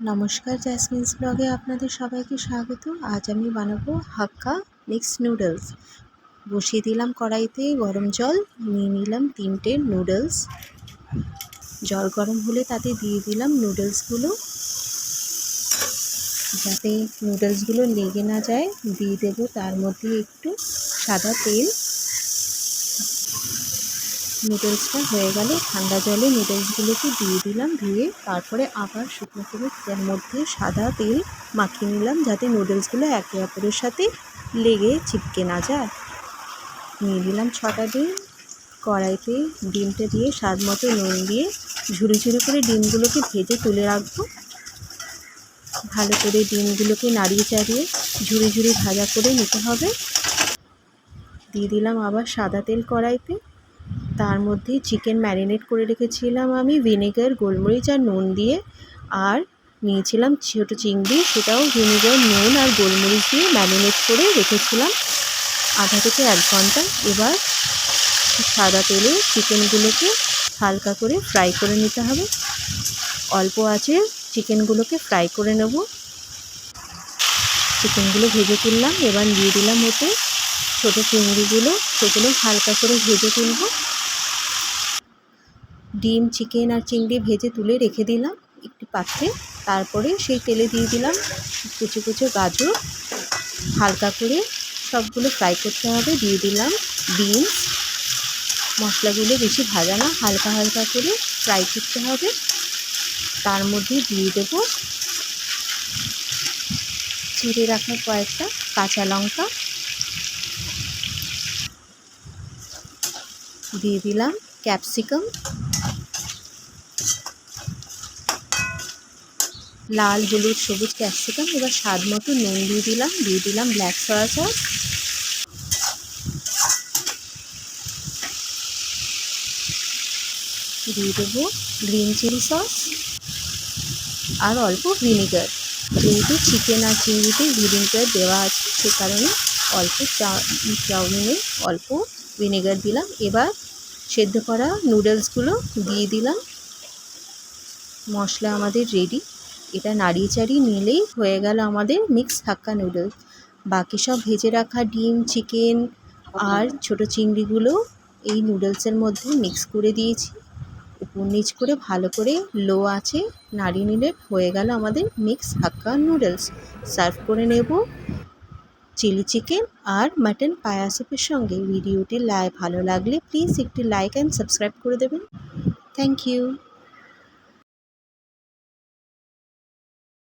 নমস্কার, জ্যাসমিনস ব্লগে আপনাদের সবাইকে স্বাগত। আজ আমি বানাবো হাক্কা মিক্স নুডলস। বসিয়ে দিলাম কড়াইতে গরম জল, নিয়ে নিলাম 3টে নুডলস। জল গরম হলে তাতে দিয়ে দিলাম নুডলসগুলো। যাতে নুডলসগুলো লেগে না যায় দিয়ে দেবো তার মধ্যে একটু সাদা তেল। নুডলসটা হয়ে গেলে ঠান্ডা জলে নুডলসগুলোকে দিয়ে দিলাম, ধুয়ে তারপরে আবার শুকনো করে তার মধ্যে সাদা তেল মাখিয়ে নিলাম যাতে নুডলসগুলো একে অপরের সাথে লেগে চিপকে না যায়। নিয়ে দিলাম 6টা ডিম। কড়াইতে ডিমটা দিয়ে স্বাদ মতো নুন দিয়ে ঝুরি ঝুরি করে ডিমগুলোকে ভেজে তুলে রাখবো। ভালো করে ডিমগুলোকে নাড়িয়ে চাড়িয়ে ঝুরি ঝুরি ভাজা করে নিতে হবে। দিয়ে দিলাম আবার সাদা তেল কড়াইতে। তার মধ্যে চিকেন ম্যারিনেট করে রেখেছিলাম আমি ভিনেগার, গোলমরিচ আর নুন দিয়ে। আর নিয়েছিলাম ছোটো চিংড়ি, সেটাও ভিনেগার, নুন আর গোলমরিচ দিয়ে ম্যারিনেট করে রেখেছিলাম আধা থেকে 1 ঘন্টা। এবার সাদা তেলে চিকেনগুলোকে হালকা করে ফ্রাই করে নিতে হবে। অল্প আঁচে চিকেনগুলোকে ফ্রাই করে নেব। চিকেনগুলো ভেজে তুললাম। এবার দিয়ে দিলাম ওতে ছোটো চিংড়িগুলো, সেগুলো হালকা করে ভেজে তুলব। ডিম, চিকেন আর চিংড়ি ভেজে তুলে রেখে দিলাম একটি পাত্রে। তারপরে সেই তেলে দিয়ে দিলাম কুচো কুচো গাজর, হালকা করে সবগুলো ফ্রাই করতে হবে। দিয়ে দিলাম বিনস। মশলাগুলো বেশি ভাজা না, হালকা হালকা করে ফ্রাই করতে হবে। তার মধ্যে দিয়ে দেবো চিড়ে রাখা কয়েকটা কাঁচা লঙ্কা, দিয়ে দিলাম ক্যাপসিকাম, লাল, হলুদ, সবুজ ক্যাপসিকাম। এবার স্বাদ মতো নুন দিয়ে দিলাম ব্ল্যাক সয়া সস, দিয়ে দেবো গ্রিন চিলি সস আর অল্প ভিনেগার। যেহেতু চিকেন আর চিংড়িতে ভিনেগার দেওয়া আছে সে কারণে অল্প চাউমিনে অল্প ভিনেগার দিলাম। এবার সেদ্ধ করা নুডলসগুলো দিয়ে দিলাম। মশলা আমাদের রেডি। এটা নাড়িয়ে চাড়িয়ে নিলেই হয়ে গেল আমাদের মিক্স হাক্কা নুডলস। বাকি সব ভেজে রাখা ডিম, চিকেন আর ছোটো চিংড়িগুলো এই নুডলসের মধ্যে মিক্স করে দিয়েছি। উপর নিচ করে ভালো করে লো আঁচে নাড়িয়ে নিলে হয়ে গেল আমাদের মিক্স হাক্কা নুডলস। সার্ভ করে নেব চিলি চিকেন আর মাটন পায়া স্যুপের সঙ্গে। ভিডিওটি ভালো লাগলে প্লিজ একটি লাইক অ্যান্ড সাবস্ক্রাইব করে দেবেন। Thank you.